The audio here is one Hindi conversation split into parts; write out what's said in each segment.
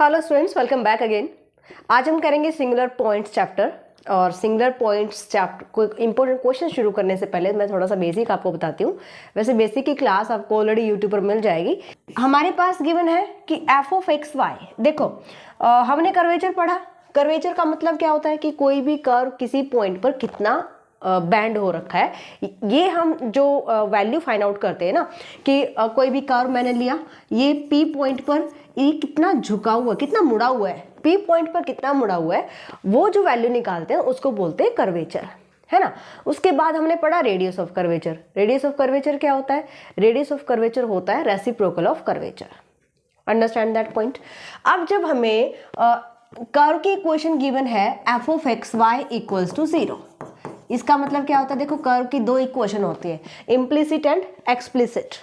Hello students, welcome back again. आज हम करेंगे सिंगुलर पॉइंट्स चैप्टर। और सिंगुलर पॉइंट्स चैप्टर को इंपॉर्टेंट क्वेश्चन शुरू करने से पहले मैं थोड़ा सा बेसिक आपको बताती हूँ। वैसे बेसिक की क्लास आपको ऑलरेडी यूट्यूब पर मिल जाएगी। हमारे पास गिवन है कि एफ ऑफ एक्स वाई। देखो हमने कर्वेचर पढ़ा। कर्वेचर का मतलब क्या होता है कि कोई भी कर्व किसी पॉइंट पर कितना बैंड हो रखा है, ये हम जो वैल्यू फाइंड आउट करते हैं ना कि कोई भी कर्व मैंने लिया, ये पी पॉइंट पर ये कितना झुका हुआ, कितना मुड़ा हुआ है, पी पॉइंट पर कितना मुड़ा हुआ है, वो जो वैल्यू निकालते हैं उसको बोलते हैं कर्वेचर, है ना। उसके बाद हमने पढ़ा radius of curvature. Radius of curvature क्या होता है? रेडियस ऑफ कर्वेचर होता है reciprocal of curvature. Understand that point. अब जब हमें कर्व की इक्वेशन गिवन है F of X Y equals to 0, इसका मतलब क्या होता है? देखो कर्व की दो इक्वेशन होती है, इम्प्लिसिट एंड एक्सप्लिसिट।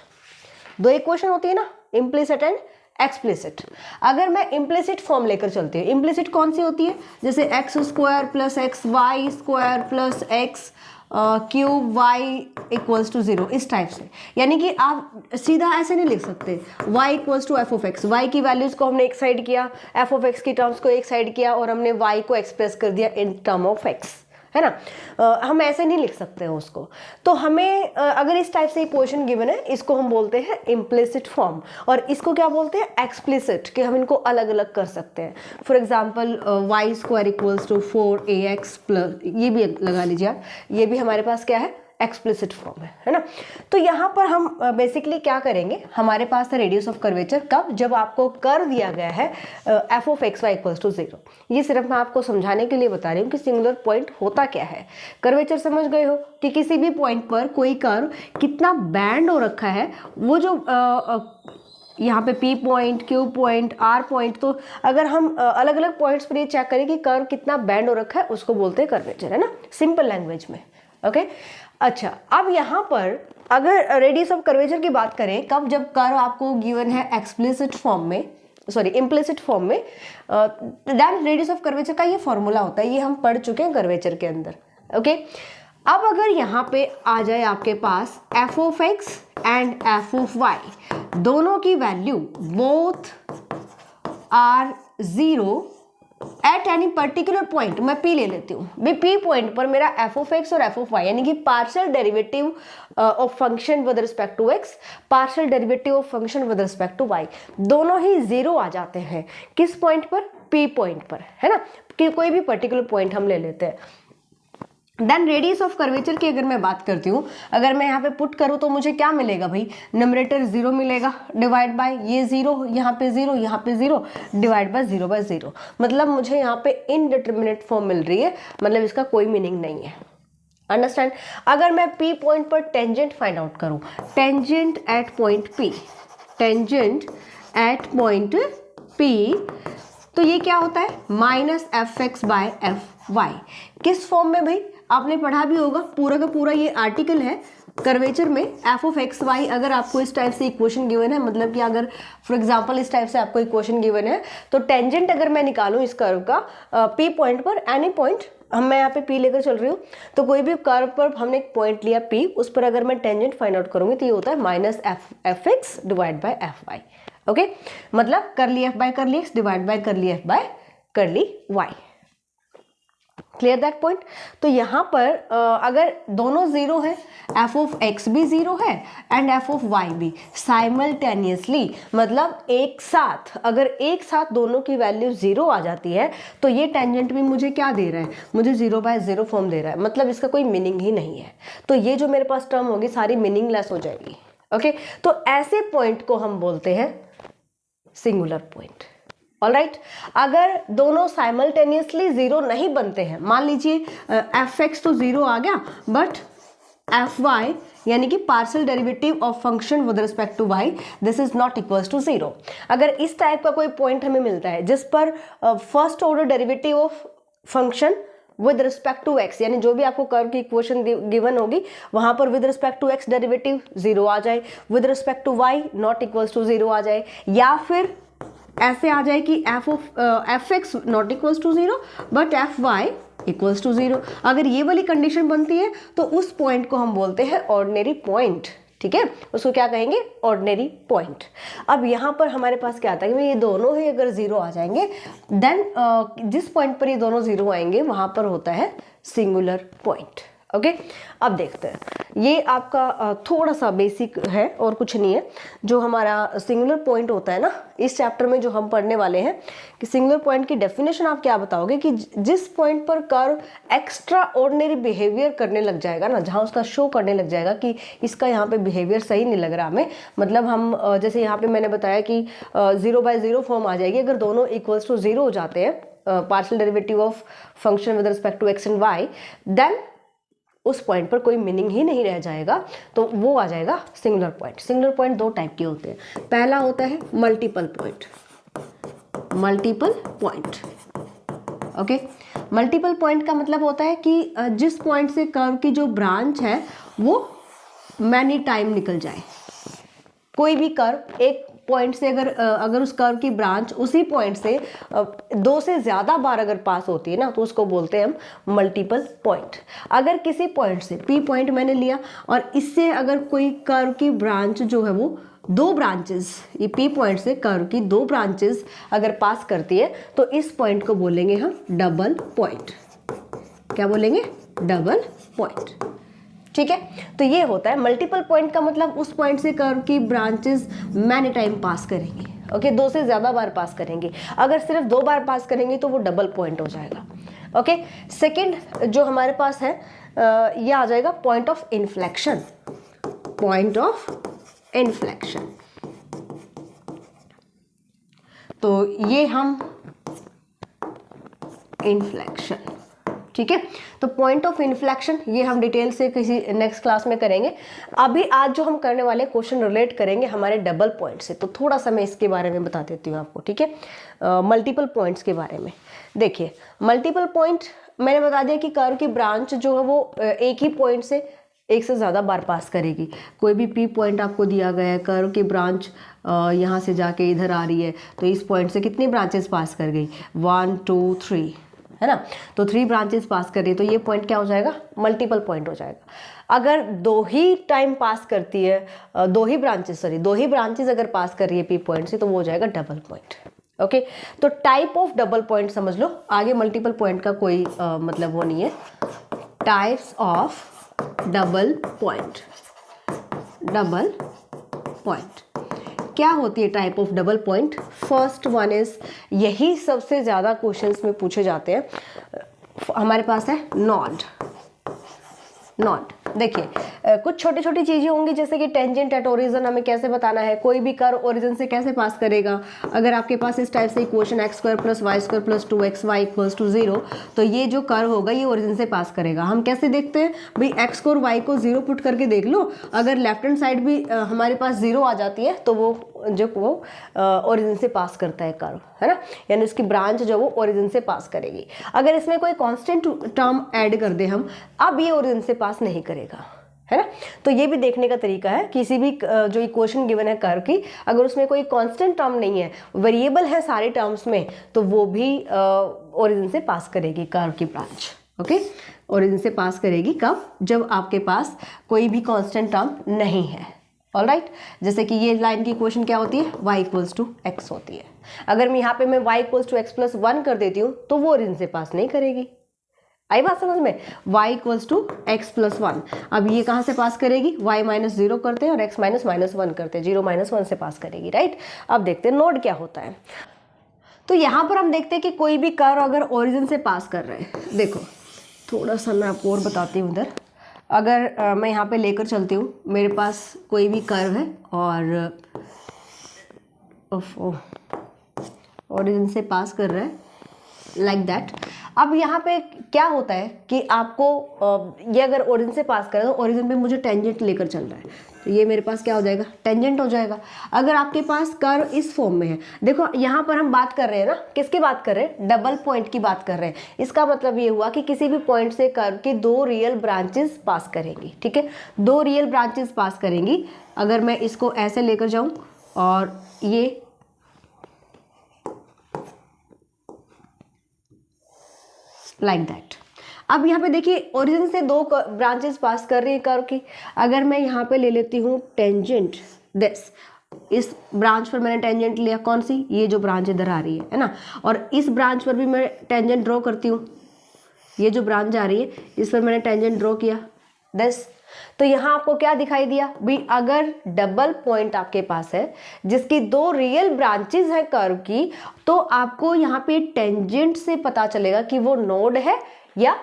दो इक्वेशन होती है ना, इम्प्लिसिट एंड एक्सप्लिसिट। अगर मैं इम्प्लिसिट फॉर्म लेकर चलती हूँ, इम्प्लिसिट कौन सी होती है? जैसे X square plus X Y square plus X cube Y equals to 0, इस टाइप से। यानी कि आप सीधा ऐसे नहीं लिख सकते y equals to F of X. Y की वैल्यूज को हमने एक साइड किया, एफ ऑफ एक्स की टर्म्स को एक साइड किया और हमने y को एक्सप्रेस कर दिया इन टर्म ऑफ x, है ना। हम ऐसे नहीं लिख सकते हैं उसको। तो हमें अगर इस टाइप से इक्वेशन गिवन है, इसको हम बोलते हैं इम्प्लिसिट फॉर्म, और इसको क्या बोलते हैं? एक्सप्लिसिट, कि हम इनको अलग अलग कर सकते हैं। For example Y square equals to 4ax plus, ये भी लगा लीजिए आप, ये भी हमारे पास क्या है? एक्सप्लिसिट फॉर्म है ना। तो यहाँ पर हम बेसिकली क्या करेंगे, हमारे पास है रेडियस ऑफ कर्वेचर। कब? जब आपको कर्व दिया गया है F of X Y equals to 0। ये सिर्फ मैं आपको समझाने के लिए बता रही हूँ कि सिंगुलर पॉइंट होता क्या है। कर्वेचर समझ गए हो कि किसी भी पॉइंट पर कोई कर्व कितना बैंड हो रखा है, वो जो यहाँ पे P point, Q point, R point, तो अगर हम अलग अलग पॉइंट्स पर ये चेक करें कि कर्व कितना बैंड हो रखा है, उसको बोलते हैं कर्वेचर, है ना, सिंपल लैंग्वेज में। ओके अच्छा, अब यहाँ पर अगर रेडियस ऑफ कर्वेचर की बात करें, कब? जब कर्व आपको गिवन है एक्सप्लिसिट फॉर्म में, सॉरी इम्प्लिसिट फॉर्म में, देन रेडियस ऑफ कर्वेचर का ये फॉर्मूला होता है। ये हम पढ़ चुके हैं कर्वेचर के अंदर। ओके अब अगर यहाँ पे आ जाए आपके पास F of X and F of Y, दोनों की value both are 0 at any particular point, मैं P ले लेती हूँ भाई। P पॉइंट पर मेरा एफ ऑफ एक्स और एफ ऑफ वाई, यानी कि partial derivative of function with respect to X, partial derivative of function with respect to Y, दोनों ही 0 आ जाते हैं। किस पॉइंट पर? P पॉइंट पर, है ना, कि कोई भी पर्टिकुलर पॉइंट हम ले लेते हैं। देन रेडियस ऑफ कर्वेचर की अगर मैं बात करती हूँ, अगर मैं यहाँ पे पुट करूँ तो मुझे क्या मिलेगा भाई? न्यूमरेटर 0 मिलेगा, डिवाइड बाय ये 0, यहाँ पे 0, यहाँ पे 0, डिवाइड बाय 0 बाय 0। मतलब मुझे यहाँ पे इनडिटरमिनेट फॉर्म मिल रही है, मतलब इसका कोई मीनिंग नहीं है। अंडरस्टैंड? अगर मैं P पॉइंट पर टेंजेंट फाइंड आउट करूँ, tangent at point P, tangent at point P, तो ये क्या होता है? Minus F X by F Y. किस फॉर्म में भाई? आपने पढ़ा भी होगा, पूरा का पूरा ये आर्टिकल है कर्वेचर में। एफ ऑफ एक्स वाई अगर आपको इस टाइप से इक्वेशन गिवन है, मतलब कि अगर फॉर एग्जांपल इस टाइप से आपको इक्वेशन गिवन है, तो टेंजेंट अगर मैं निकालूं इस कर्व का पी पॉइंट पर, एनी पॉइंट, मैं यहाँ पे P लेकर चल रही हूँ, तो कोई भी कर्व पर हमने एक पॉइंट लिया P, उस पर अगर मैं टेंजेंट फाइंड आउट करूंगी तो ये होता है minus F X divide by F Y. Okay मतलब curly F by curly X divide by curly F by curly Y. Clear that point? तो यहाँ पर अगर दोनों 0 है, एफ ऑफ एक्स भी 0 है एंड एफ ऑफ वाई भी, साइमल्टेनियसली, मतलब एक साथ, अगर एक साथ दोनों की वैल्यू 0 आ जाती है, तो ये टेंजेंट भी मुझे क्या दे रहा है? मुझे 0 बाय 0 फॉर्म दे रहा है, मतलब इसका कोई मीनिंग ही नहीं है। तो ये जो मेरे पास टर्म होगी सारी मीनिंगलेस हो जाएगी। ओके तो ऐसे पॉइंट को हम बोलते हैं सिंगुलर पॉइंट। ऑलराइट, अगर दोनों साइमल्टेनियसली 0 नहीं बनते हैं, मान लीजिए एफ एक्स तो 0 आ गया, बट एफ वाई यानी कि partial derivative of function with respect to Y, this is not equals to 0। अगर इस टाइप का कोई पॉइंट हमें मिलता है जिस पर first order derivative of function with respect to X, यानी जो भी आपको कर्व की इक्वेशन गिवन होगी वहां पर with respect to X derivative 0 आ जाए, with respect to Y not equals to 0 आ जाए, या फिर ऐसे आ जाए कि F X not equals to 0 but F Y equals to 0। अगर ये वाली कंडीशन बनती है तो उस पॉइंट को हम बोलते हैं ऑर्डिनरी पॉइंट। ठीक है, उसको क्या कहेंगे, ऑर्डिनरी पॉइंट। अब यहाँ पर हमारे पास क्या आता है कि ये दोनों ही अगर जीरो आ जाएंगे देन जिस पॉइंट पर ये दोनों जीरो आएंगे वहां पर होता है सिंगुलर पॉइंट। ओके, अब देखते हैं, ये आपका थोड़ा सा बेसिक है और कुछ नहीं है। जो हमारा सिंगुलर पॉइंट होता है ना, इस चैप्टर में जो हम पढ़ने वाले हैं कि सिंगुलर पॉइंट की डेफिनेशन आप क्या बताओगे कि जिस पॉइंट पर कर्व एक्स्ट्रा ऑर्डिनरी बिहेवियर करने लग जाएगा ना, जहाँ उसका शो करने लग जाएगा कि इसका यहाँ पे बिहेवियर सही नहीं लग रहा हमें, मतलब हम जैसे यहाँ पे मैंने बताया कि 0/0 फॉर्म आ जाएगी अगर दोनों इक्वल्स टू 0 हो जाते हैं, partial derivative of function with respect to X and Y, then उस पॉइंट पर कोई मीनिंग ही नहीं रह जाएगा, तो वो आ जाएगा सिंगुलर पॉइंट। सिंगुलर पॉइंट दो टाइप के होते हैं, पहला होता है multiple point, multiple point. Okay, multiple point का मतलब होता है कि जिस पॉइंट से कर्व की जो ब्रांच है वो मैनी टाइम निकल जाए। कोई भी कर्व एक पॉइंट से अगर उस कर्व की ब्रांच उसी पॉइंट से 2 से ज़्यादा बार अगर पास होती है ना, तो उसको बोलते हैं हम मल्टीपल पॉइंट। अगर किसी पॉइंट से P पॉइंट मैंने लिया और इससे अगर कोई कर्व की ब्रांच जो है वो 2 ब्रांचेस, ये P पॉइंट से कर्व की 2 ब्रांचेस अगर पास करती है तो इस पॉइंट को बोलेंगे हम डबल पॉइंट। क्या बोलेंगे, डबल पॉइंट। ठीक है, तो ये होता है मल्टीपल पॉइंट का मतलब उस पॉइंट से कर्व की ब्रांचेस मैनी टाइम पास करेंगे। ओके, 2 से ज़्यादा बार पास करेंगे। अगर सिर्फ 2 बार पास करेंगे तो वो डबल पॉइंट हो जाएगा। ओके, सेकंड जो हमारे पास है ये आ जाएगा point of inflection, point of inflection. तो ये हम इन्फ्लेक्शन, ठीक है, तो पॉइंट ऑफ इन्फ्लेक्शन ये हम डिटेल से किसी नेक्स्ट क्लास में करेंगे। अभी आज जो हम करने वाले क्वेश्चन रिलेट करेंगे हमारे डबल पॉइंट से, तो थोड़ा सा मैं इसके बारे में बता देती हूँ आपको। ठीक है, मल्टीपल पॉइंट्स के बारे में देखिए। मल्टीपल पॉइंट मैंने बता दिया कि कर्व की ब्रांच जो है वो एक ही पॉइंट से एक से ज़्यादा बार पास करेगी। कोई भी P पॉइंट आपको दिया गया है, कर्व की ब्रांच यहाँ से जाके इधर आ रही है, तो इस पॉइंट से कितनी ब्रांचेस पास कर गई, 1 2 3, है ना, तो 3 ब्रांचेस पास कर रही है, तो ये पॉइंट क्या हो जाएगा, मल्टीपल पॉइंट हो जाएगा। अगर 2 ही टाइम पास करती है, 2 ही ब्रांचेस अगर पास कर रही है P पॉइंट से, तो वो हो जाएगा डबल पॉइंट। ओके, तो टाइप ऑफ डबल पॉइंट समझ लो, आगे मल्टीपल पॉइंट का कोई मतलब वो नहीं है। Types of double point, double point क्या होती है type of double point. First one is, यही सबसे ज़्यादा क्वेश्चंस में पूछे जाते हैं, हमारे पास है नॉड। नॉट देखिए कुछ छोटी छोटी चीज़ें होंगी जैसे कि टेंजेंट एट ओरिजिन हमें कैसे बताना है, कोई भी कर्व ओरिजिन से कैसे पास करेगा। अगर आपके पास इस टाइप से इक्वेशन x² + y² + 2xy = 0, तो ये जो कर्व होगा ये ओरिजिन से पास करेगा। हम कैसे देखते हैं भाई, x को और y को 0 पुट करके देख लो, अगर लेफ्ट हैंड साइड भी हमारे पास 0 आ जाती है तो वो ओरिजिन से पास करता है कर्व, है ना, यानी उसकी ब्रांच जो वो ओरिजिन से पास करेगी। अगर इसमें कोई कांस्टेंट टर्म ऐड कर दे हम, अब ये ओरिजिन से पास नहीं करेगा, है ना। तो ये भी देखने का तरीका है, किसी भी जो इक्वेशन गिवन है कर्व की, अगर उसमें कोई कांस्टेंट टर्म नहीं है, वेरिएबल है सारे टर्म्स में, तो वो भी ओरिजिन से पास करेगी कर्व की ब्रांच। ओके, ओरिजिन से पास करेगी कब, जब आपके पास कोई भी कांस्टेंट टर्म नहीं है। ऑलराइट, जैसे कि ये लाइन की इक्वेशन क्या होती है, y = x होती है। अगर मैं यहाँ पे मैं y = x + 1 कर देती हूँ तो वो ओरिजिन से पास नहीं करेगी। आई बात समझ में, y = x + 1। अब ये कहाँ से पास करेगी, y - 0 करते हैं और x - -1 करते हैं, 0 - 1 से पास करेगी, राइट। अब देखते हैं नोड क्या होता है। तो यहाँ पर हम देखते हैं कि कोई भी कर्व अगर ओरिजिन से पास कर रहे हैं, देखो थोड़ा सा मैं आपको और बताती हूँ इधर। अगर मैं यहाँ पे लेकर चलती हूँ, मेरे पास कोई भी कर्व है और ओरिजिन से पास कर रहा है लाइक दैट। अब यहाँ पे क्या होता है कि आपको ये अगर ओरिजिन से पास करे तो ओरिजिन पे मुझे टेंजेंट लेकर चल रहा है, तो ये मेरे पास क्या हो जाएगा, टेंजेंट हो जाएगा। अगर आपके पास कर्व इस फॉर्म में है, देखो यहाँ पर हम बात कर रहे हैं ना, किसकी बात कर रहे हैं, डबल पॉइंट की बात कर रहे हैं। इसका मतलब ये हुआ कि किसी भी पॉइंट से कर्व की 2 रियल ब्रांचेस पास करेंगी, ठीक है, 2 रियल ब्रांचेस पास करेंगी। अगर मैं इसको ऐसे लेकर जाऊँ और ये लाइक दैट। अब यहाँ पे देखिए ओरिजिन से दो ब्रांचेस पास कर रही है कर्व की। अगर मैं यहाँ पे ले लेती हूँ टेंजेंट दिस, इस ब्रांच पर मैंने टेंजेंट लिया, कौन सी, ये जो ब्रांच इधर आ रही है ना, और इस ब्रांच पर भी मैं टेंजेंट ड्रॉ करती हूँ, ये जो ब्रांच जा रही है इस पर मैंने टेंजेंट ड्रॉ किया दिस। तो यहाँ आपको क्या दिखाई दिया भाई, अगर डबल पॉइंट आपके पास है जिसकी दो रियल ब्रांचेस हैं कर्व की, तो आपको यहाँ पे टेंजेंट से पता चलेगा कि वो नोड है या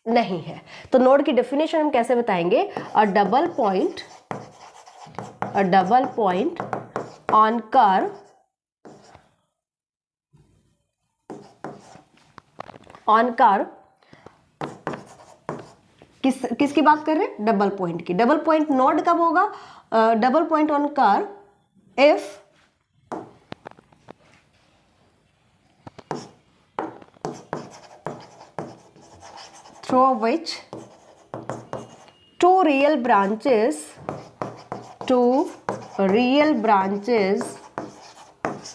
नहीं है। तो नोड की डेफिनेशन हम कैसे बताएंगे, अ डबल पॉइंट ऑन कर्व किसकी बात कर रहे हैं, डबल पॉइंट की। डबल पॉइंट नोड कब होगा, double point on curve if through which two real branches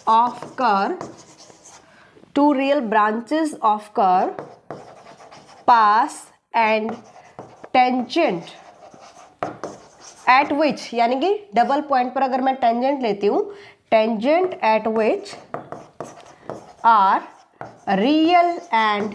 of curve pass and tangent at which, यानी कि डबल पॉइंट पर अगर मैं टेंजेंट लेती हूँ, tangent at which are real and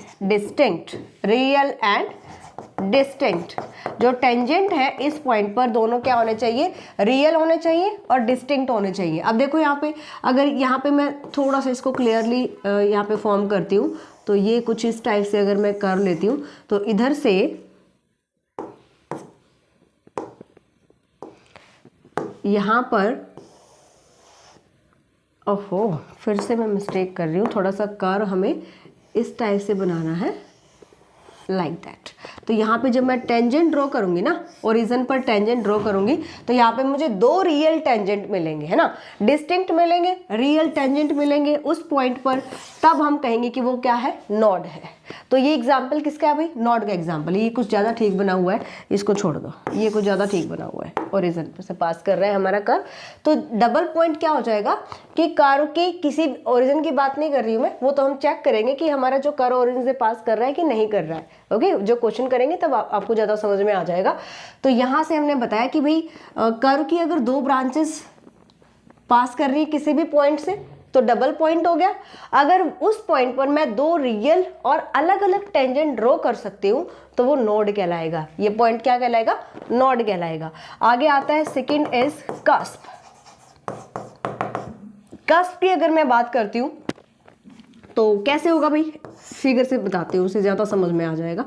distinct. जो टेंजेंट है इस पॉइंट पर दोनों क्या होने चाहिए, रियल होने चाहिए और डिस्टिंक्ट होने चाहिए। अब देखो यहाँ पे, अगर यहाँ पे मैं थोड़ा सा इसको क्लियरली यहाँ पे फॉर्म करती हूँ, तो ये कुछ इस टाइप से अगर मैं कर लेती हूँ, तो इधर से यहाँ पर, ओहो फिर से मैं मिस्टेक कर रही हूँ, थोड़ा सा कर्व हमें इस टाइप से बनाना है, लाइक दैट। तो यहाँ पे जब मैं टेंजेंट ड्रॉ करूंगी ना, ओरिजिन पर टेंजेंट ड्रॉ करूंगी, तो यहाँ पे मुझे दो रियल टेंजेंट मिलेंगे, है ना, डिस्टिंक्ट मिलेंगे, रियल टेंजेंट मिलेंगे उस पॉइंट पर, तब हम कहेंगे कि वो क्या है, नोड है। तो ये एग्जाम्पल किसका है भाई, नोड का एग्जाम्पल। ये कुछ ज़्यादा ठीक बना हुआ है, इसको छोड़ दो, ये कुछ ज़्यादा ठीक बना हुआ है, ओरिजिन पर से पास कर रहा है हमारा कर्व। तो डबल पॉइंट क्या हो जाएगा कि कर्व की किसी ओरिजिन की बात नहीं कर रही हूँ मैं, वो तो हम चेक करेंगे कि हमारा जो कर्व ओरिजिन से पास कर रहा है कि नहीं कर रहा है। ओके, जो क्वेश्चन करेंगे तब आपको ज़्यादा समझ में आ जाएगा। तो यहाँ से हमने बताया कि भाई कर्व की अगर दो ब्रांचेस पास कर रही है किसी भी पॉइंट से तो डबल पॉइंट हो गया। अगर उस पॉइंट पर मैं दो रियल और अलग अलग टेंजेंट ड्रॉ कर सकती हूँ तो वो नोड कहलाएगा। ये पॉइंट क्या कहलाएगा, नोड कहलाएगा। आगे आता है सेकंड इज कस्प। कस्प की अगर मैं बात करती हूँ तो कैसे होगा भाई, फिगर से बताती हूँ, उससे ज़्यादा समझ में आ जाएगा।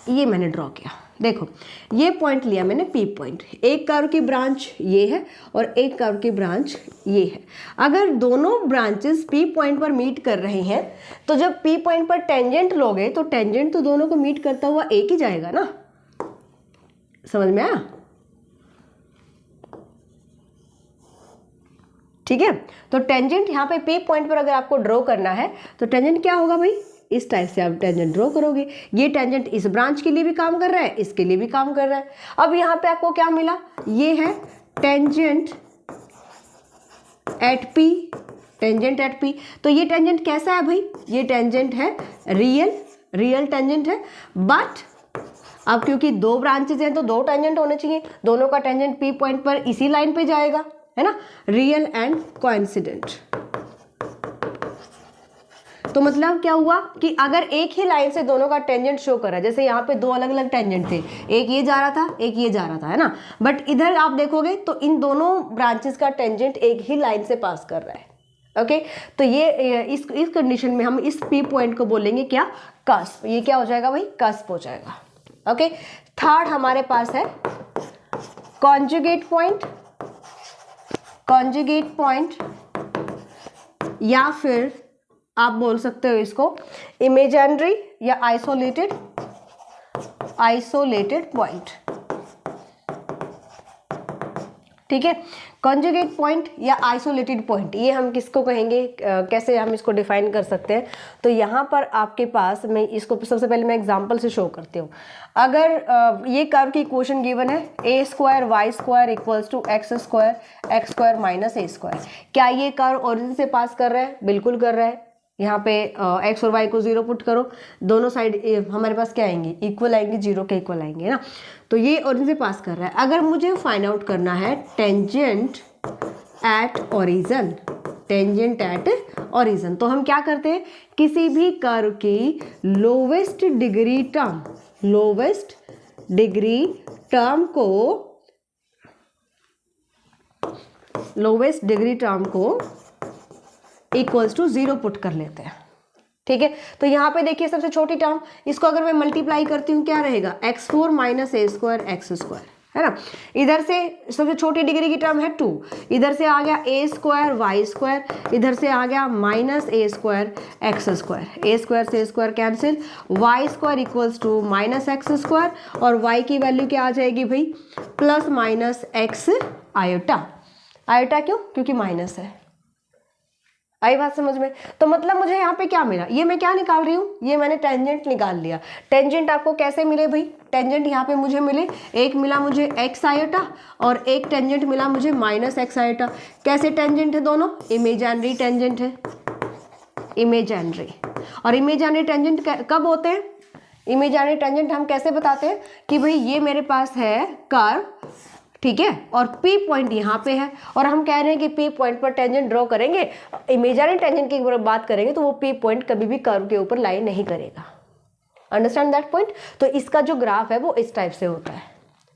ये मैंने ड्रॉ किया, देखो ये पॉइंट लिया मैंने पी पॉइंट, एक कर्व की ब्रांच ये है और एक कर्व की ब्रांच ये है। अगर दोनों ब्रांचेस पी पॉइंट पर मीट कर रही हैं तो जब पी पॉइंट पर टेंजेंट लोगे तो टेंजेंट तो दोनों को मीट करता हुआ एक ही जाएगा ना, समझ में आया? ठीक है, तो टेंजेंट यहाँ पे पी पॉइंट पर अगर आपको ड्रॉ करना है तो टेंजेंट क्या होगा भाई, इस टाइप से आप टेंजेंट ड्रॉ करोगे। ये टेंजेंट इस ब्रांच के लिए भी काम कर रहा है, इसके लिए भी काम कर रहा है। अब यहाँ पे आपको क्या मिला, ये है tangent at P, tangent at P. तो ये टेंजेंट कैसा है भाई, ये टेंजेंट है रियल टेंजेंट है। बट अब क्योंकि दो ब्रांचेज हैं तो दो टेंजेंट होने चाहिए, दोनों का टेंजेंट पी पॉइंट पर इसी लाइन पे जाएगा, है ना, रियल एंड कोइंसिडेंट। तो मतलब क्या हुआ कि अगर एक ही लाइन से दोनों का टेंजेंट शो कर रहा है, जैसे यहाँ पे दो अलग अलग टेंजेंट थे, एक ये जा रहा था एक ये जा रहा था, है ना, बट इधर आप देखोगे तो इन दोनों ब्रांचेस का टेंजेंट एक ही लाइन से पास कर रहा है। ओके, तो ये इस कंडीशन में हम इस पी पॉइंट को बोलेंगे क्या, कस्प। ये क्या हो जाएगा भाई, कस्प हो जाएगा। ओके, थर्ड हमारे पास है कॉन्जुगेट पॉइंट, या फिर आप बोल सकते हो इसको इमेजिनरी या आइसोलेटेड पॉइंट। ठीक है, कॉन्जुगेट पॉइंट या आइसोलेटेड पॉइंट, ये हम किसको कहेंगे, कैसे हम इसको डिफाइन कर सकते हैं। तो यहाँ पर आपके पास, मैं इसको सबसे पहले मैं एग्जांपल से शो करती हूँ। अगर ये कर्व की इक्वेशन गिवन है a square Y square equals to X square minus a square, क्या ये कर्व ओरिजिन से पास कर रहा है, बिल्कुल कर रहा है। यहाँ पे x और y को 0 पुट करो, दोनों साइड हमारे पास क्या आएंगे, इक्वल आएंगे, 0 के इक्वल आएंगे ना। तो ये ओरिजिन से पास कर रहा है। अगर मुझे फाइंड आउट करना है tangent at origin, tangent at origin, तो हम क्या करते हैं, किसी भी कर्व की lowest degree term, lowest degree term को, लोवेस्ट डिग्री टर्म को इक्वल्स टू 0 पुट कर लेते हैं। ठीक है, तो यहाँ पे देखिए सबसे छोटी टर्म, इसको अगर मैं मल्टीप्लाई करती हूँ क्या रहेगा, x4 minus A square X square, है ना। इधर से सबसे छोटी डिग्री की टर्म है 2, इधर से आ गया ए स्क्वायर वाई स्क्वायर, इधर से आ गया minus A square X square, A square से square cancel, Y square equals to minus X square, और वाई की वैल्यू क्या आ जाएगी भाई, plus minus X iota. Iota क्यों, क्योंकि माइनस है। आई बात समझ में। तो मतलब मुझे यहाँ पे क्या मिला, ये मैं क्या निकाल रही हूँ, ये मैंने टेंजेंट निकाल लिया। टेंजेंट आपको कैसे मिले भाई, टेंजेंट यहाँ पे मुझे मिले, एक मिला मुझे एक्स आयोटा और एक टेंजेंट मिला मुझे माइनस एक्स आयोटा। कैसे टेंजेंट है दोनों, इमेजिनरी टेंजेंट है, इमेजिनरी। और इमेजिनरी टेंजेंट कब होते हैं, इमेजिनरी टेंजेंट हम कैसे बताते हैं कि भाई ये मेरे पास है कर्व, ठीक है, और P पॉइंट यहाँ पे है, और हम कह रहे हैं कि P पॉइंट पर टेंजेंट ड्रॉ करेंगे। इमेजिनरी टेंजेंट की बात करेंगे तो वो P पॉइंट कभी भी कर्व के ऊपर लाइन नहीं करेगा। Understand that point. तो इसका जो ग्राफ है वो इस टाइप से होता है।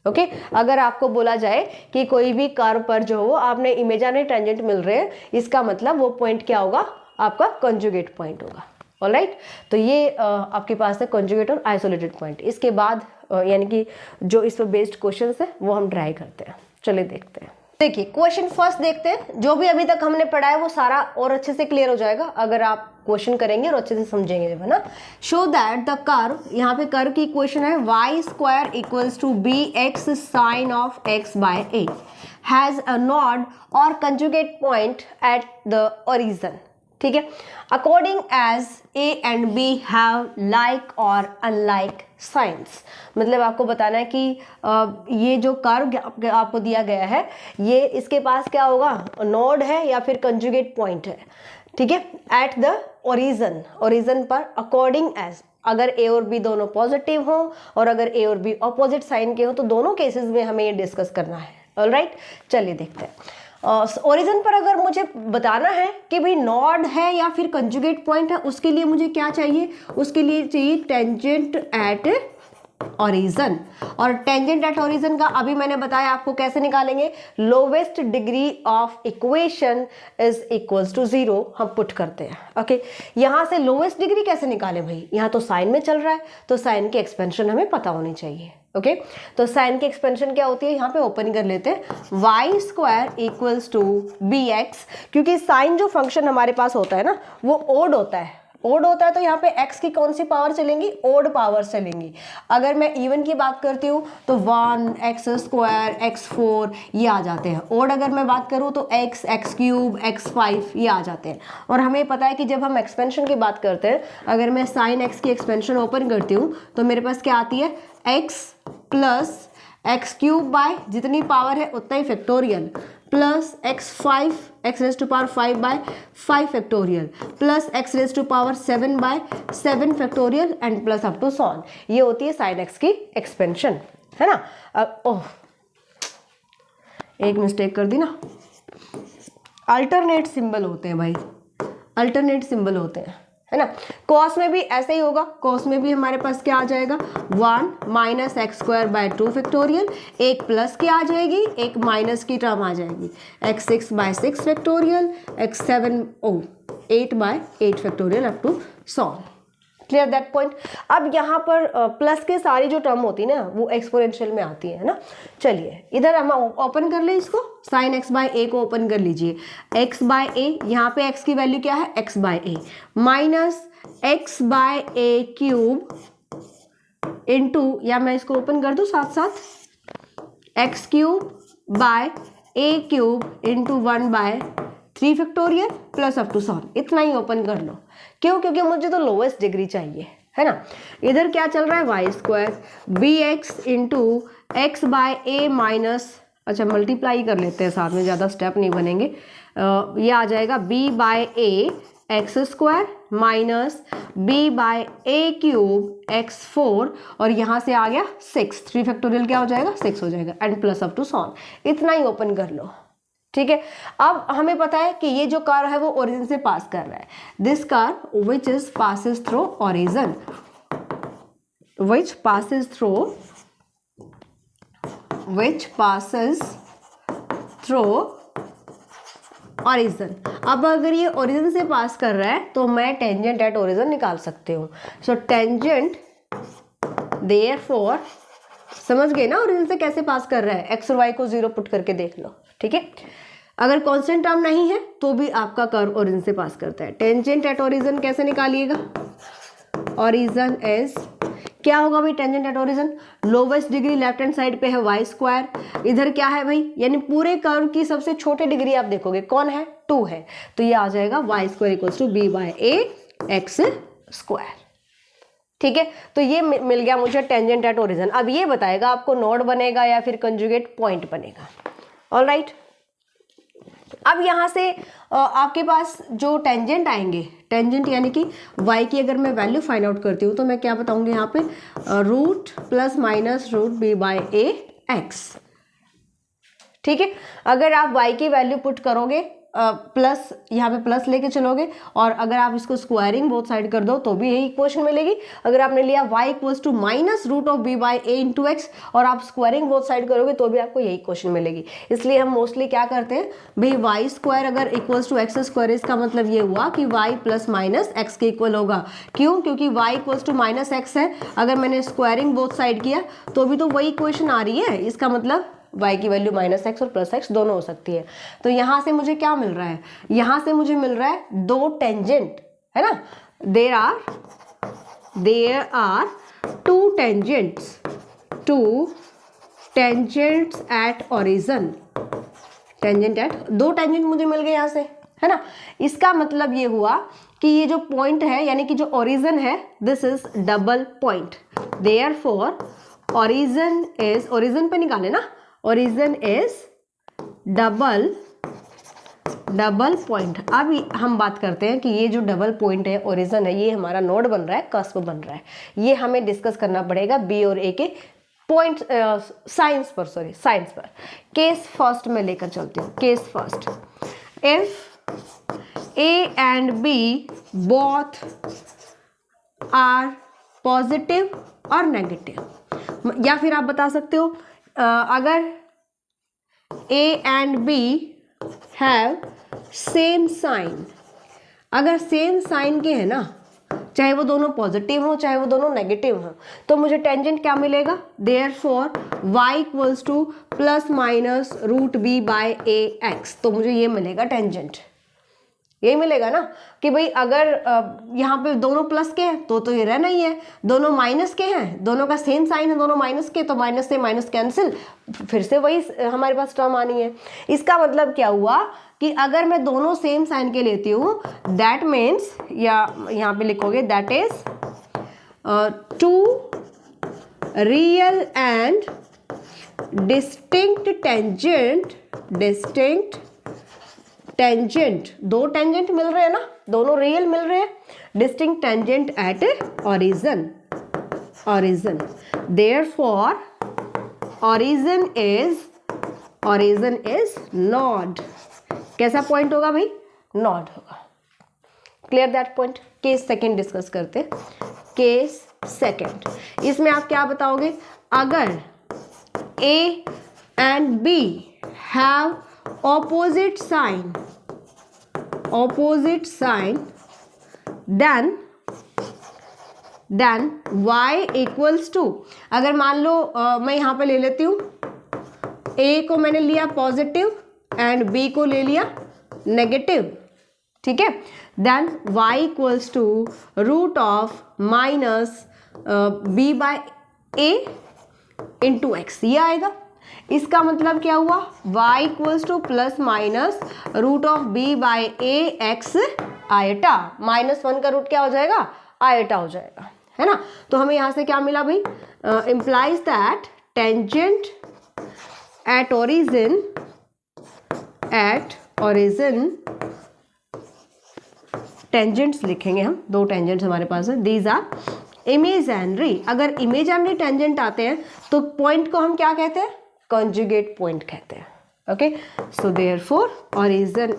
ओके, अगर आपको बोला जाए कि कोई भी कर्व पर जो हो आपने इमेजिनरी टेंजेंट मिल रहे हैं, इसका मतलब वो पॉइंट क्या होगा, आपका कंजुगेट पॉइंट होगा। ऑलराइट, तो ये आपके पास है कंजुगेट और आइसोलेटेड पॉइंट। इसके बाद यानी कि जो इस पर बेस्ड क्वेश्चन है वो हम ट्राई करते हैं। चलिए देखते हैं। देखिए क्वेश्चन फर्स्ट देखते हैं। जो भी अभी तक हमने पढ़ा है वो सारा और अच्छे से क्लियर हो जाएगा अगर आप क्वेश्चन करेंगे और अच्छे से समझेंगे, है ना। शो दैट द कर्व, यहाँ पे कर्व की इक्वेशन है Y square equals to B X sine of X by A has a node और conjugate point at the origin. ठीक है, according as A and B have like और अनलाइक साइंस। मतलब आपको बताना है कि ये जो कर्व आपको दिया गया है ये इसके पास क्या होगा, नोड है या फिर कंजुगेट पॉइंट है। ठीक है, एट द ओरिजिन, ओरिजिन पर अकॉर्डिंग एज, अगर ए और बी दोनों पॉजिटिव हो और अगर ए और बी ऑपोजिट साइन के हो तो दोनों केसेस में हमें ये डिस्कस करना है। ऑलराइट, चलिए देखते हैं। ओरिजिन पर अगर मुझे बताना है कि भाई नॉड है या फिर कंजुगेट पॉइंट है, उसके लिए मुझे क्या चाहिए, उसके लिए चाहिए टेंजेंट एट ओरिजिन। और टेंजेंट एट ओरिजिन का अभी मैंने बताया आपको कैसे निकालेंगे, lowest degree of equation is equals to 0 हम पुट करते हैं। ओके, यहाँ से लोवेस्ट डिग्री कैसे निकाले भाई, यहाँ तो साइन में चल रहा है तो साइन की एक्सपेंशन हमें पता होनी चाहिए। ओके, तो साइन की एक्सपेंशन क्या होती है, यहाँ पे ओपन कर लेते हैं, Y square equals to B X, क्योंकि साइन जो फंक्शन हमारे पास होता है ना वो ओड होता है, ओड होता है तो यहाँ पे x की कौन सी पावर चलेंगी, ओड पावर चलेंगी। अगर मैं इवन की बात करती हूँ तो 1 एक्स स्क्वायर x4 ये आ जाते हैं। ओड अगर मैं बात करूँ तो x, x क्यूब, x5 ये आ जाते हैं। और हमें पता है कि जब हम एक्सपेंशन की बात करते हैं, अगर मैं साइन x की एक्सपेंशन ओपन करती हूँ तो मेरे पास क्या आती है, x plus X cube by जितनी पावर है उतना ही factorial, plus x5 x raise to power 5 by 5 factorial, plus x raise to power 7 by 7 factorial and plus up to सॉन। ये होती है साइन x की एक्सपेंशन, है ना। ओह, एक मिस्टेक कर दी ना, अल्टरनेट सिंबल होते हैं भाई, अल्टरनेट सिंबल होते हैं, है ना। कॉस में भी ऐसे ही होगा, कॉस में भी हमारे पास क्या आ जाएगा, 1 minus X square by 2 factorial, एक प्लस की आ जाएगी एक माइनस की टर्म आ जाएगी, x6 by 6 factorial, x7 8 by 8 factorial up to so on. Clear that point. अब यहाँ पर प्लस के सारी जो टर्म होती है ना वो एक्सपोनेंशियल में आती है ना। चलिए इधर हम ओपन कर ले इसको, साइन x बाय ए को ओपन कर लीजिए, x बाय ए, यहाँ पे x की वैल्यू क्या है, x by A minus x by A cube into, या मैं इसको ओपन कर दूँ साथ साथ, x cube by A cube into 1 by 3 factorial plus up to so on. इतना ही ओपन कर लो, क्यों, क्योंकि मुझे तो लोवेस्ट डिग्री चाहिए, है ना। इधर क्या चल रहा है, Y square B X into X by A minus, अच्छा मल्टीप्लाई कर लेते हैं साथ में, ज़्यादा स्टेप नहीं बनेंगे। ये आ जाएगा b by A X square minus B by A cube X 4 और यहाँ से आ गया 6, 3 फैक्टोरियल क्या हो जाएगा 6 हो जाएगा and plus up to so on. इतना ही ओपन कर लो, ठीक है। अब हमें पता है कि ये जो कर्व है वो ओरिजिन से पास कर रहा है। This curve which is passes through origin, which passes through origin। अब अगर ये ओरिजिन से पास कर रहा है तो मैं टेंजेंट एट ओरिजिन निकाल सकती हूँ। सो टेंजेंट देयरफॉर, समझ गए ना ओरिजिन से कैसे पास कर रहा है, एक्स और वाई को 0 पुट करके देख लो, ठीक है। अगर कांस्टेंट टर्म नहीं है तो भी आपका कर्व ओरिजिन से पास करता है। टेंजेंट एट ओरिजिन कैसे निकालिएगा, ओरिजिन इज क्या होगा भाई, tangent at origin lowest degree left hand side पे है वाई स्क्वायर, इधर क्या है भाई, यानी पूरे कर्व की सबसे छोटी डिग्री आप देखोगे कौन है, 2 है, तो ये आ जाएगा Y square equals to B by A X square, ठीक है। तो ये मिल गया मुझे टेंजेंट एट ओरिजिन। अब ये बताएगा आपको नोड बनेगा या फिर कंजुगेट पॉइंट बनेगा। ऑलराइट, अब यहाँ से आपके पास जो टेंजेंट आएंगे, टेंजेंट यानी कि y की अगर मैं वैल्यू फाइंड आउट करती हूँ तो मैं क्या बताऊंगी यहाँ पे, root plus minus root B by A X, ठीक है। अगर आप y की वैल्यू पुट करोगे प्लस, यहाँ पे प्लस लेके चलोगे और अगर आप इसको स्क्वायरिंग बोथ साइड कर दो तो भी यही इक्वेशन मिलेगी। अगर आपने लिया y equals to minus root of B by A into X और आप स्क्वायरिंग बोथ साइड करोगे तो भी आपको यही इक्वेशन मिलेगी। इसलिए हम मोस्टली क्या करते हैं भाई, वाई स्क्वायर अगर इक्वल्स टू एक्स स्क्वायर, इसका मतलब ये हुआ कि y प्लस माइनस एक्स के इक्वल होगा। क्यों, क्योंकि y equals to minus X है, अगर मैंने स्क्वायरिंग बोथ साइड किया तो भी तो वही इक्वेशन आ रही है, इसका मतलब y की वैल्यू माइनस एक्स और प्लस एक्स दोनों हो सकती है। तो यहाँ से मुझे क्या मिल रहा है, यहाँ से मुझे मिल रहा है 2 टेंजेंट, है ना, there are 2 tangents at origin, tangent at 2 tangent मुझे मिल गए यहाँ से, है ना। इसका मतलब ये हुआ कि ये जो पॉइंट है यानी कि जो ओरिजिन है, this is double point, therefore origin is, origin पे निकाले ना, ओरिजिन इज डबल पॉइंट। अब हम बात करते हैं कि ये जो डबल पॉइंट है, ओरिजिन है, ये हमारा नोड बन रहा है, कस्प बन रहा है, ये हमें डिस्कस करना पड़ेगा बी और ए के पॉइंट साइंस पर। केस फर्स्ट में लेकर चलती हूँ। Case first, if A and B both are positive और नेगेटिव, या फिर आप बता सकते हो अगर A and B have same sign, अगर सेम साइन के हैं ना, चाहे वो दोनों पॉजिटिव हो चाहे वो दोनों नेगेटिव हो, तो मुझे टेंजेंट क्या मिलेगा, therefore y equals to plus minus root B by A X, तो मुझे ये मिलेगा टेंजेंट। यही मिलेगा ना कि भाई अगर यहाँ पे दोनों प्लस के हैं तो ये रहना ही है, दोनों माइनस के हैं, दोनों का सेम साइन है, दोनों माइनस के, तो माइनस से माइनस कैंसिल, फिर से वही हमारे पास टर्म आनी है। इसका मतलब क्या हुआ कि अगर मैं दोनों सेम साइन के लेती हूँ, दैट मीन्स, या यहाँ पे लिखोगे that is 2 real and distinct tangent, 2 tangent मिल रहे हैं ना, दोनों रियल मिल रहे हैं, distinct tangent at origin, therefore origin is node. कैसा पॉइंट होगा भाई, नोड होगा। Clear that point. Case second discuss करते हैं। केस सेकंड, इसमें आप क्या बताओगे, अगर A and B have opposite sign then y equals to, अगर मान लो मैं यहाँ पे ले लेती हूँ, a को मैंने लिया पॉजिटिव एंड b को ले लिया नेगेटिव, ठीक है, then y equals to root of minus b by a into x, ये आएगा। इसका मतलब क्या हुआ, y equals to plus minus root of b by A x iota, -1 का रूट क्या हो जाएगा, आयटा हो जाएगा, है ना। तो हमें यहाँ से क्या मिला भाई, implies that tangent at origin tangents लिखेंगे हम, 2 टेंजेंट्स हमारे पास है। These are imaginary. अगर इमेजिनरी टेंजेंट आते हैं तो पॉइंट को हम क्या कहते हैं? कॉन्जुगेट पॉइंट कहते हैं। Okay, so therefore origin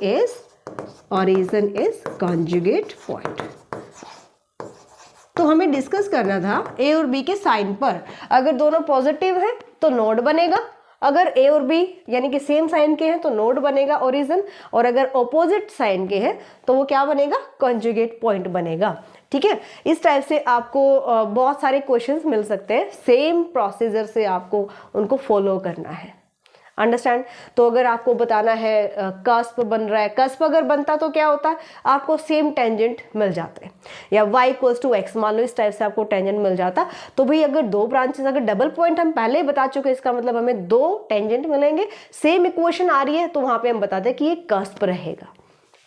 is conjugate point. तो हमें डिस्कस करना था ए और बी के साइन पर। अगर दोनों पॉजिटिव हैं तो नोड बनेगा, अगर ए और बी यानी कि सेम साइन के हैं तो नोड बनेगा ओरिजिन, और अगर ऑपोजिट साइन के हैं तो वो क्या बनेगा? कॉन्जुगेट पॉइंट बनेगा। ठीक है, इस टाइप से आपको बहुत सारे क्वेश्चंस मिल सकते हैं, सेम प्रोसीजर से आपको उनको फॉलो करना है। अंडरस्टैंड? तो अगर आपको बताना है कस्प बन रहा है, कस्प अगर बनता तो क्या होता है? आपको सेम टेंजेंट मिल जाते हैं, या y इक्वल्स टू x मान लो, इस टाइप से आपको टेंजेंट मिल जाता। तो भाई अगर 2 ब्रांचेस, अगर डबल पॉइंट हम पहले ही बता चुके, इसका मतलब हमें 2 टेंजेंट मिलेंगे, सेम इक्वेशन आ रही है, तो वहां पे हम बताते हैं कि ये कस्प रहेगा।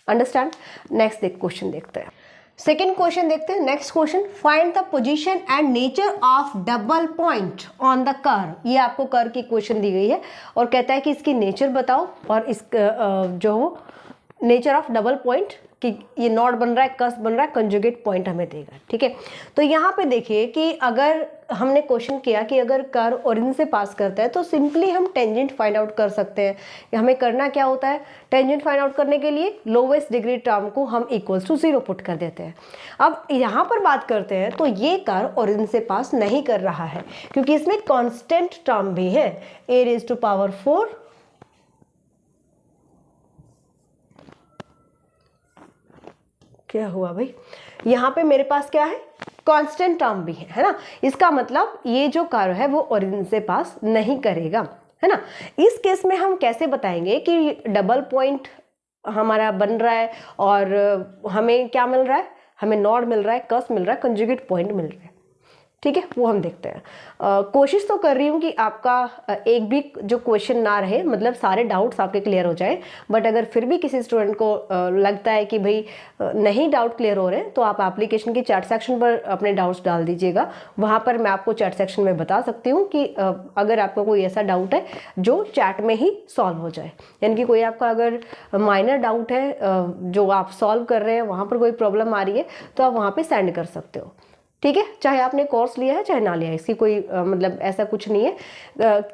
अंडरस्टैंड? नेक्स्ट क्वेश्चन देखते हैं। सेकेंड क्वेश्चन देखते हैं। Next question, find the position and nature of double point on the curve. ये आपको कर्व की क्वेश्चन दी गई है और कहता है कि इसकी नेचर बताओ, और इस जो नेचर ऑफ डबल पॉइंट, कि ये नॉट बन रहा है, कस बन रहा है, कंजुगेट पॉइंट हमें देगा। ठीक है, तो यहाँ पे देखिए कि अगर हमने क्वेश्चन किया कि अगर कर्व ओरिजिन से पास करता है तो सिंपली हम टेंजेंट फाइंड आउट कर सकते हैं। हमें करना क्या होता है? टेंजेंट फाइंड आउट करने के लिए लोवेस्ट डिग्री टर्म को हम इक्वल्स टू 0 पुट कर देते हैं। अब यहाँ पर बात करते हैं तो ये कर्व ओरिजिन से पास नहीं कर रहा है, क्योंकि इसमें कॉन्स्टेंट टर्म भी है, a raised to power 4 क्या हुआ भाई? यहाँ पे मेरे पास क्या है? कांस्टेंट टर्म भी है ना? इसका मतलब ये जो कर्व है वो ओरिजिन से पास नहीं करेगा, है ना? इस केस में हम कैसे बताएंगे कि डबल पॉइंट हमारा बन रहा है और हमें क्या मिल रहा है? हमें नॉड मिल रहा है, कस मिल रहा है, कंजुगेट पॉइंट मिल रहा है। ठीक है, वो हम देखते हैं। कोशिश तो कर रही हूँ कि आपका एक भी जो क्वेश्चन ना रहे, मतलब सारे डाउट्स आपके क्लियर हो जाए। बट अगर फिर भी किसी स्टूडेंट को लगता है कि भाई नहीं डाउट क्लियर हो रहे हैं, तो आप एप्लीकेशन की चैट सेक्शन पर अपने डाउट्स डाल दीजिएगा। वहाँ पर मैं आपको चैट सेक्शन में बता सकती हूँ कि अगर आपको कोई ऐसा डाउट है जो चैट में ही सॉल्व हो जाए, यानी कि कोई आपका अगर माइनर डाउट है जो आप सॉल्व कर रहे हैं, वहाँ पर कोई प्रॉब्लम आ रही है, तो आप वहाँ पर सेंड कर सकते हो। ठीक है, चाहे आपने कोर्स लिया है चाहे ना लिया है, इसकी कोई मतलब ऐसा कुछ नहीं है।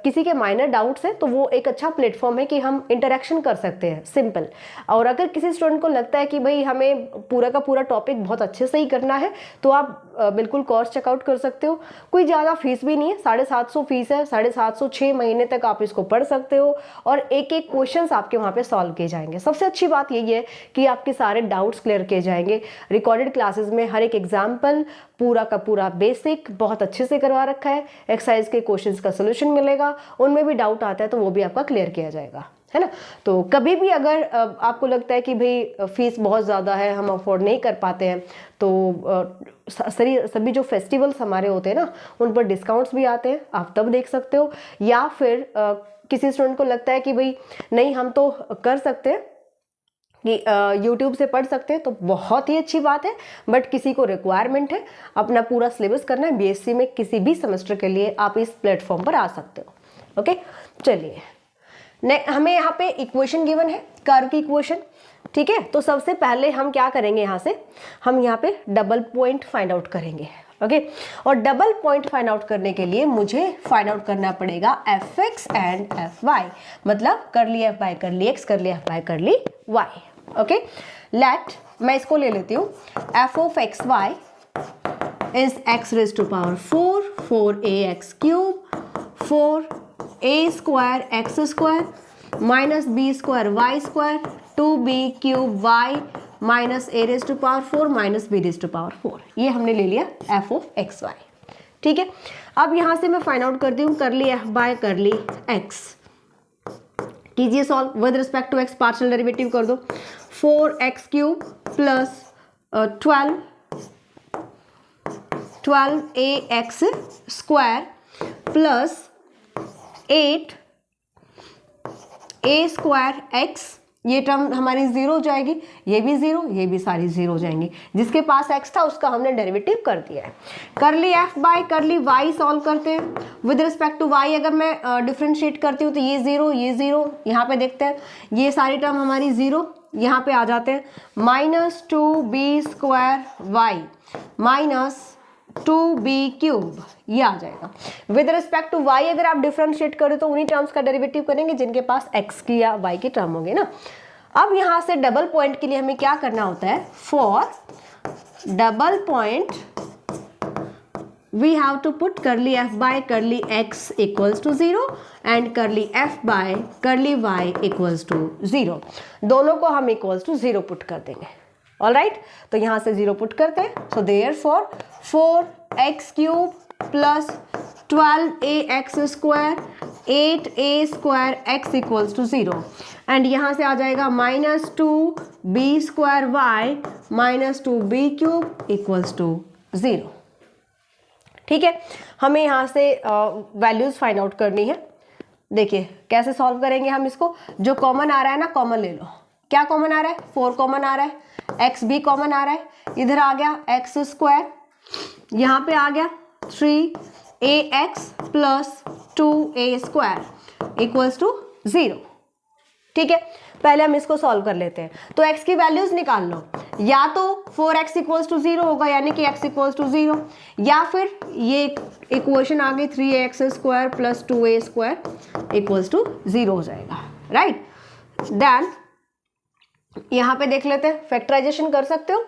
किसी के माइनर डाउट्स हैं तो वो एक अच्छा प्लेटफॉर्म है कि हम इंटरेक्शन कर सकते हैं, सिंपल। और अगर किसी स्टूडेंट को लगता है कि भाई हमें पूरा का पूरा टॉपिक बहुत अच्छे से ही करना है, तो आप बिल्कुल कोर्स चेकआउट कर सकते हो। कोई ज़्यादा फीस भी नहीं है, 750 फीस है, 750 6 महीने तक आप इसको पढ़ सकते हो, और एक एक क्वेश्चन आपके वहाँ पे सॉल्व किए जाएंगे। सबसे अच्छी बात यही है कि आपके सारे डाउट्स क्लियर किए जाएंगे। रिकॉर्डेड क्लासेस में हर एक एग्जाम्पल पूरा का पूरा बेसिक बहुत अच्छे से करवा रखा है। एक्सरसाइज के क्वेश्चंस का सोल्यूशन मिलेगा, उनमें भी डाउट आता है तो वो भी आपका क्लियर किया जाएगा, है ना? तो कभी भी अगर आपको लगता है कि भाई फीस बहुत ज़्यादा है, हम अफोर्ड नहीं कर पाते हैं, तो सभी जो फेस्टिवल्स हमारे होते हैं ना, उन पर डिस्काउंट्स भी आते हैं, आप तब देख सकते हो। या फिर किसी स्टूडेंट को लगता है कि भाई नहीं हम तो कर सकते हैं कि YouTube से पढ़ सकते हैं, तो बहुत ही अच्छी बात है। बट किसी को रिक्वायरमेंट है अपना पूरा सिलेबस करना है BSc में किसी भी सेमेस्टर के लिए, आप इस प्लेटफॉर्म पर आ सकते हो। ओके, चलिए हमें यहाँ पे इक्वेशन गिवन है, कर्व की इक्वेशन। ठीक है, तो सबसे पहले हम क्या करेंगे, यहाँ से हम यहाँ पे डबल पॉइंट फाइंड आउट करेंगे। ओके, और डबल पॉइंट फाइंड आउट करने के लिए मुझे फाइंड आउट करना पड़ेगा fx एंड fy, मतलब कर ली fy कर ली x कर ली fy कर ली y। ओके, लेट मैं इसको ले लेती हूँ, f of x y is x raised to power 4 4ax cube 4a square x square minus b square y square 2b cube y minus a raised to power 4 minus b raised to power 4। ये हमने ले लिया f of x y। ठीक है, अब यहाँ से मैं फाइंड आउट करती हूँ, कर ली f बाय कर ली x, कीजिए solve. With respect to x partial derivative कर दो, 4x cube plus 12ax square plus 8a square x, ये टर्म हमारी 0 हो जाएगी, ये भी 0, ये भी सारी 0 हो जाएंगी। जिसके पास x था उसका हमने डेरिवेटिव कर दिया है। कर ली f बाय कर ली y, सॉल्व करते हैं। विद रिस्पेक्ट टू y अगर मैं डिफ्रेंशिएट करती हूँ तो ये 0 ये 0, यहाँ पे देखते हैं ये सारी टर्म हमारी 0, यहाँ पे आ जाते हैं -2b² y -2b³ ये आ जाएगा। विद रिस्पेक्ट टू y अगर आप डिफरेंशिएट करें तो उन्हीं टर्म्स का डेरिवेटिव करेंगे जिनके पास x की या y की टर्म होंगे ना। अब यहाँ से डबल पॉइंट के लिए हमें क्या करना होता है, for double point we have to put curly f by curly x equals to 0 and curly f by curly y equals to 0। दोनों को हम equals to 0 पुट कर देंगे। ऑलराइट, तो यहाँ से 0 पुट करते हैं। So therefore 4x³ plus 12ax² 8a² x equals to 0 and यहाँ से आ जाएगा -2b² y -2b³ equals to 0। ठीक है, हमें यहाँ से वैल्यूज फाइंड आउट करनी है। देखिए कैसे सॉल्व करेंगे हम इसको, जो कॉमन आ रहा है ना कॉमन ले लो। क्या कॉमन आ रहा है, 4 कॉमन आ रहा है, x भी कॉमन आ रहा है, इधर आ गया x², यहाँ पे आ गया 3ax plus 2a² equals to 0। ठीक है, पहले हम इसको सॉल्व कर लेते हैं। तो x की वैल्यूज निकाल लो, या तो 4x इक्वल्स टू 0 होगा यानी कि x इक्वल्स टू 0, या फिर ये इक्वेशन आ गई 3ax² plus 2a² equals to 0 हो जाएगा। राइट, देन यहाँ पे देख लेते हैं, फैक्टराइजेशन कर सकते हो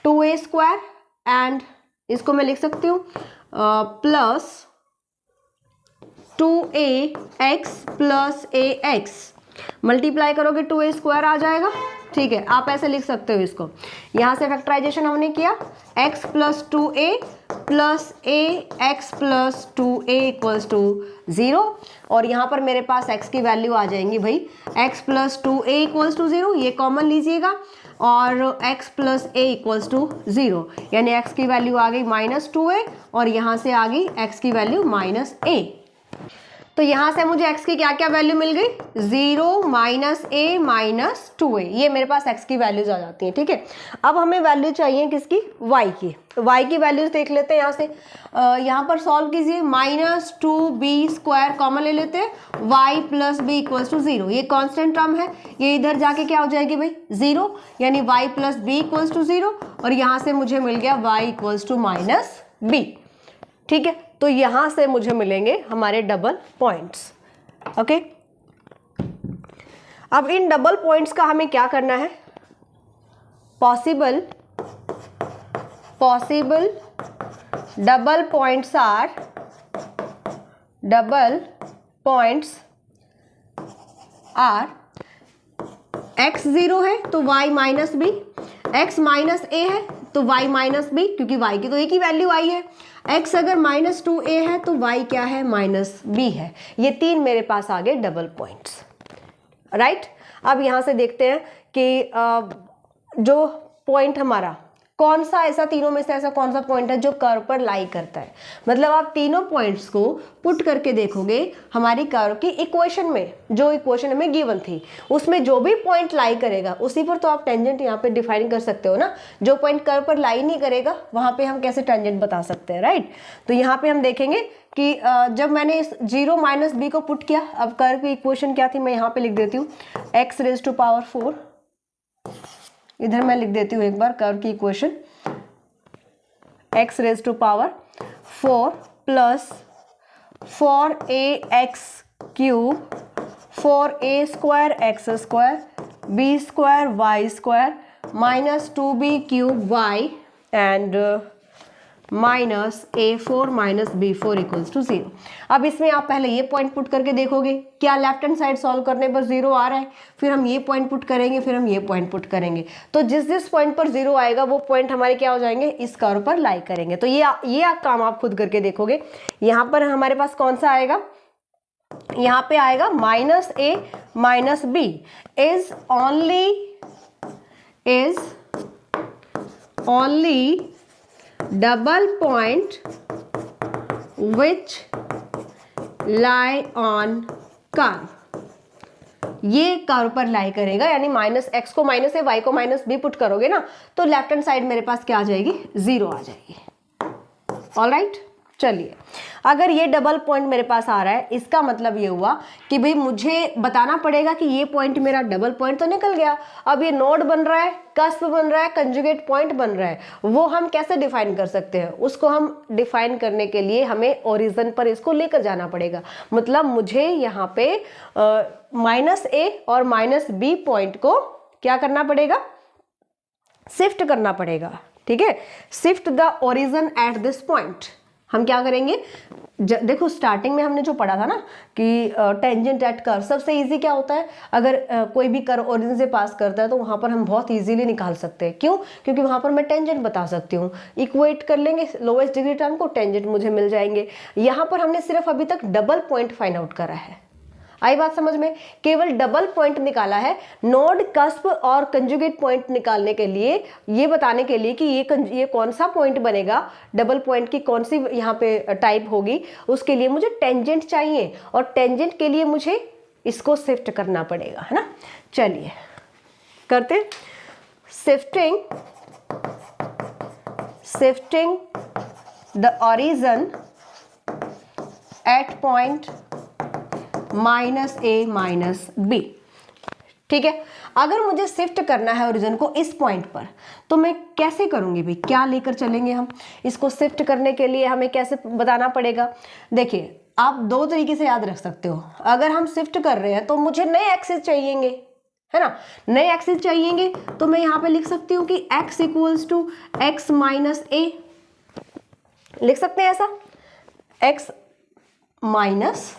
2a² एंड इसको मैं लिख सकती हूँ plus 2ax plus ax, multiply करोगे 2a² आ जाएगा। ठीक है, आप ऐसे लिख सकते हो इसको। यहाँ से फैक्टराइजेशन हमने किया x plus 2a plus ax plus 2a equals to 0 और यहाँ पर मेरे पास x की वैल्यू आ जाएंगी भाई x plus 2a equals to 0, ये कॉमन लीजिएगा, और x plus a equals to 0 यानी x की वैल्यू आ गई -2a और यहाँ से आ गई x की वैल्यू -a। तो यहाँ से मुझे x की क्या क्या वैल्यू मिल गई, 0 -a -2a, ये मेरे पास x की वैल्यूज आ जाती हैं। ठीक है, अब हमें वैल्यू चाहिए किसकी, y की। y की वैल्यूज देख लेते हैं यहाँ से, यहाँ पर सॉल्व कीजिए, -2b² कॉमन ले लेते हैं, y plus b equals to 0, ये कांस्टेंट टर्म है, ये इधर जाके क्या हो जाएगी भाई 0 यानी y plus b equals to 0 और यहाँ से मुझे मिल गया y इक्वल्स टू -b। ठीक है, तो यहां से मुझे मिलेंगे हमारे डबल पॉइंट्स। ओके, अब इन डबल पॉइंट्स का हमें क्या करना है, possible double points are x 0 है तो y minus b, x minus a है तो y माइनस b, क्योंकि y की तो एक ही वैल्यू आई है। x अगर -2a है तो y क्या है, -b है। ये तीन मेरे पास आ गए डबल पॉइंट्स। राइट, अब यहाँ से देखते हैं कि जो पॉइंट हमारा कौन सा, ऐसा तीनों में से ऐसा कौन सा पॉइंट है जो कर्व पर लाई करता है। मतलब आप तीनों पॉइंट्स को पुट करके देखोगे हमारी कर्व की इक्वेशन में, जो इक्वेशन हमें गिवन थी उसमें जो भी पॉइंट लाई करेगा उसी पर तो आप टेंजेंट यहाँ पे डिफाइन कर सकते हो ना। जो पॉइंट कर्व पर लाई नहीं करेगा वहाँ पे हम कैसे टेंजेंट बता सकते हैं। राइट, तो यहाँ पे हम देखेंगे कि जब मैंने इस 0 -b को पुट किया, अब कर्व की इक्वेशन क्या थी मैं यहाँ पे लिख देती हूँ, x⁴, इधर मैं लिख देती हूँ एक बार कर्व की equation, x⁴ plus 4ax³ 4a² x² b² y² -2b³ y and -a4 -b4 equals to 0। अब इसमें आप पहले ये पॉइंट पुट करके देखोगे, क्या लेफ्ट हैंड साइड सॉल्व करने पर 0 आ रहा है, फिर हम ये पॉइंट पुट करेंगे, फिर हम ये पॉइंट पुट करेंगे, तो जिस पॉइंट पर 0 आएगा वो पॉइंट हमारे क्या हो जाएंगे, इस कर्व पर लाई करेंगे। तो ये काम आप खुद करके देखोगे। यहाँ पर हमारे पास कौन सा आएगा, यहाँ पे आएगा -a -b is only double point which lie on curve, ये कर्व पर लाई करेगा, यानी -x को -a y को -b पुट करोगे ना तो लेफ्ट हैंड साइड मेरे पास क्या आ जाएगी, 0 आ जाएगी। ऑलराइट, चलिए, अगर ये डबल पॉइंट मेरे पास आ रहा है, इसका मतलब ये हुआ कि भाई मुझे बताना पड़ेगा कि ये पॉइंट मेरा डबल पॉइंट तो निकल गया। अब ये नोड बन रहा है, कस्प बन रहा है, कंजुगेट पॉइंट बन रहा है, वो हम कैसे डिफाइन कर सकते हैं? उसको हम डिफाइन करने के लिए हमें ओरिजिन पर इसको लेकर जाना पड़ेगा। मतलब मुझे यहाँ पे -a और -b पॉइंट को क्या करना पड़ेगा? शिफ्ट करना पड़ेगा। ठीक है, shift the origin at this point. हम क्या करेंगे? देखो स्टार्टिंग में हमने जो पढ़ा था ना कि टेंजेंट एट कर्व, सबसे इजी क्या होता है? अगर कोई भी कर्व ओरिजिन से पास करता है तो वहां पर हम बहुत इजीली निकाल सकते हैं। क्यों? क्योंकि वहां पर मैं टेंजेंट बता सकती हूँ, इक्वेट कर लेंगे लोवेस्ट डिग्री टर्म को, टेंजेंट मुझे मिल जाएंगे। यहाँ पर हमने सिर्फ अभी तक डबल पॉइंट फाइंड आउट करा है। आई बात समझ में? केवल डबल पॉइंट निकाला है। नोड, कस्प और कंजुगेट पॉइंट निकालने के लिए, ये बताने के लिए कि ये कौन सा पॉइंट बनेगा, डबल पॉइंट की कौन सी यहाँ पे टाइप होगी, उसके लिए मुझे टेंजेंट चाहिए और टेंजेंट के लिए मुझे इसको शिफ्ट करना पड़ेगा, है ना। चलिए करते। Shifting the origin at point -a -b। ठीक है, अगर मुझे शिफ्ट करना है ओरिजिन को इस पॉइंट पर तो मैं कैसे करूंगी भाई? क्या लेकर चलेंगे हम इसको? शिफ्ट करने के लिए हमें कैसे बताना पड़ेगा? देखिए, आप दो तरीके से याद रख सकते हो। अगर हम शिफ्ट कर रहे हैं तो मुझे नए एक्सिस चाहिएंगे, है ना। नए एक्सिस चाहिएंगे तो मैं यहाँ पे लिख सकती हूँ कि x = x - a। लिख सकते हैं ऐसा, x माइनस,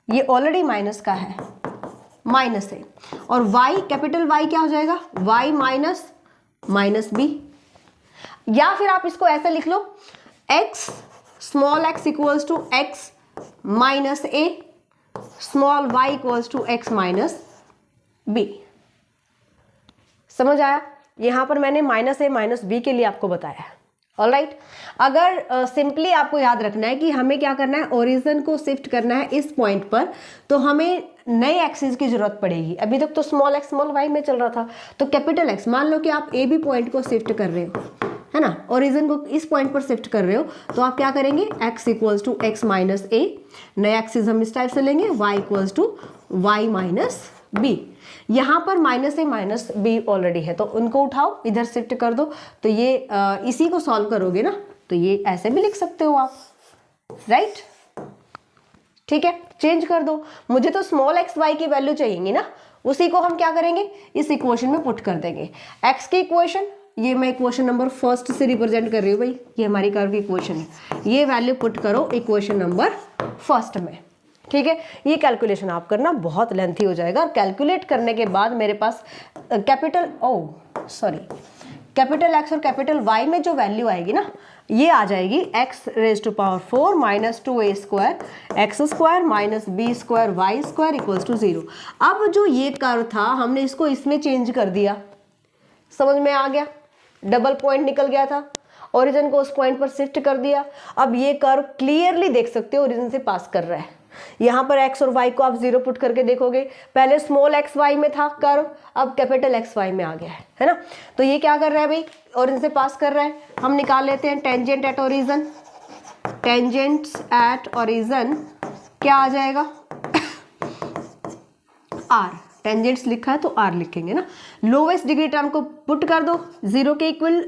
ये ऑलरेडी माइनस का है, -a, और y, कैपिटल Y क्या हो जाएगा? y -b। या फिर आप इसको ऐसे लिख लो, x small x = x -a, small y = x -b। समझ आया? यहां पर मैंने -a -b के लिए आपको बताया है। ऑलराइट, अगर सिंपली आपको याद रखना है कि हमें क्या करना है, ओरिजिन को शिफ्ट करना है इस पॉइंट पर, तो हमें नए एक्सिस की जरूरत पड़ेगी। अभी तक तो स्मॉल x स्मॉल y में चल रहा था, तो कैपिटल X, मान लो कि आप ए बी पॉइंट को शिफ्ट कर रहे हो, है ना, ओरिजिन को इस पॉइंट पर शिफ्ट कर रहे हो, तो आप क्या करेंगे? x = x - a, नए एक्सिस हम इस टाइप से लेंगे, y = y -b। यहाँ पर -a -b ऑलरेडी है तो उनको उठाओ, इधर शिफ्ट कर दो, तो ये इसी को सॉल्व करोगे ना, तो ये ऐसे भी लिख सकते हो आप, राइट। ठीक है, चेंज कर दो। मुझे तो स्मॉल x y की वैल्यू चाहिए ना, उसी को हम क्या करेंगे? इस इक्वेशन में पुट कर देंगे। x की इक्वेशन, ये मैं इक्वेशन नंबर फर्स्ट से रिप्रेजेंट कर रही हूँ भाई, ये हमारी कर्व की इक्वेशन है, ये वैल्यू पुट करो इक्वेशन नंबर फर्स्ट में। ठीक है, ये कैलकुलेशन आप करना, बहुत लेंथी हो जाएगा। और कैलकुलेट करने के बाद मेरे पास कैपिटल X और कैपिटल Y में जो वैल्यू आएगी ना, ये आ जाएगी x⁴ -2a² x² -b² y² = 0। अब जो ये कर्व था हमने इसको इसमें चेंज कर दिया, समझ में आ गया? डबल पॉइंट निकल गया था, ओरिजिन को उस पॉइंट पर शिफ्ट कर दिया। अब ये कर्व क्लियरली देख सकते हो ओरिजिन से पास कर रहा है। यहाँ पर x और y को आप 0 पुट करके देखोगे, पहले स्मॉल x y में था कर्व, अब कैपिटल X y में आ गया है ना। तो ये क्या कर रहा है भाई? ओरिजिन से पास कर रहा है। हम निकाल लेते हैं tangent at origin. Tangents at origin क्या आ जाएगा? r, टेंजेंट्स लिखा है तो r लिखेंगे ना। लोवेस्ट डिग्री टर्म को पुट कर दो, 0 के इक्वल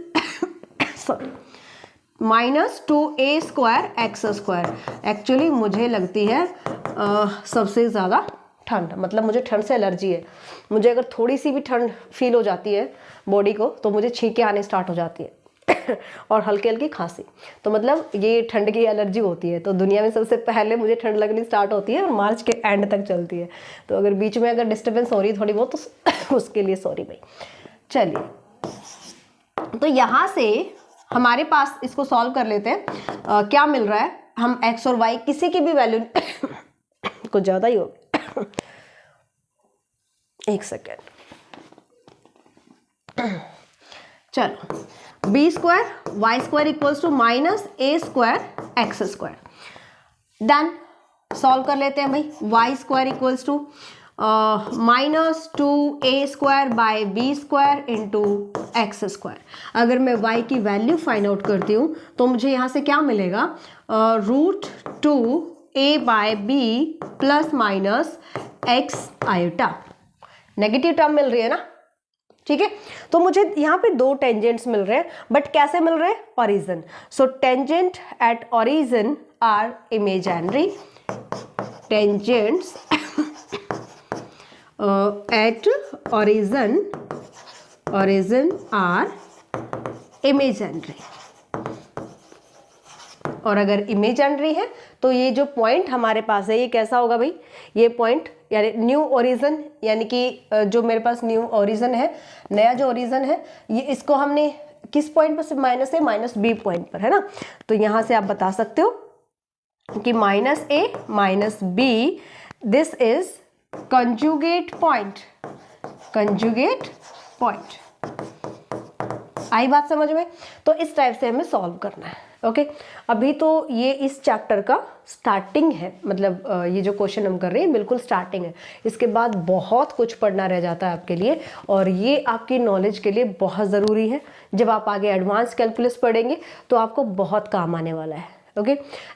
-2a² x²। एक्चुअली मुझे लगती है सबसे ज़्यादा ठंड, मतलब मुझे ठंड से एलर्जी है। मुझे अगर थोड़ी सी भी ठंड फील हो जाती है बॉडी को तो मुझे छींकें आने स्टार्ट हो जाती है और हल्की हल्की खांसी, तो मतलब ये ठंड की एलर्जी होती है। तो दुनिया में सबसे पहले मुझे ठंड लगनी स्टार्ट होती है और मार्च के एंड तक चलती है। तो अगर बीच में अगर डिस्टर्बेंस हो रही है थोड़ी बहुत तो उसके लिए सॉरी भाई। चलिए, तो यहाँ से हमारे पास इसको सॉल्व कर लेते हैं। क्या मिल रहा है? हम x और y किसी की भी वैल्यू कुछ ज़्यादा ही हो एक सेकेंड। चलो, b² y² = -a² x²। Done, solve कर लेते हैं भाई। y² = -2a² / b² × x square. अगर मैं y की वैल्यू फाइंड आउट करती हूँ तो मुझे यहाँ से क्या मिलेगा, √2a/b plus minus X iota. Negative term मिल रही है ना, ठीक है। तो मुझे यहाँ पे दो टेंजेंट्स मिल रहे हैं, बट कैसे मिल रहे हैं, origin. So tangent at origin are imaginary, tangents at origin are imaginary. और अगर इमेजिनरी है तो ये जो पॉइंट हमारे पास है ये कैसा होगा भाई, ये पॉइंट यानी न्यू ओरिजिन, यानी कि जो मेरे पास न्यू ओरिजिन है, नया जो ओरिजिन है, ये इसको हमने किस पॉइंट पर से, minus A minus B point पर, है ना। तो यहाँ से आप बता सकते हो कि minus A minus B, this is conjugate point, conjugate point. आई बात समझ में। तो इस टाइप से हमें सॉल्व करना है, ओके। अभी तो ये इस चैप्टर का स्टार्टिंग है, मतलब ये जो क्वेश्चन हम कर रहे हैं बिल्कुल स्टार्टिंग है। इसके बाद बहुत कुछ पढ़ना रह जाता है आपके लिए, और ये आपकी नॉलेज के लिए बहुत ज़रूरी है। जब आप आगे एडवांस कैलकुलस पढ़ेंगे तो आपको बहुत काम आने वाला है, ओके।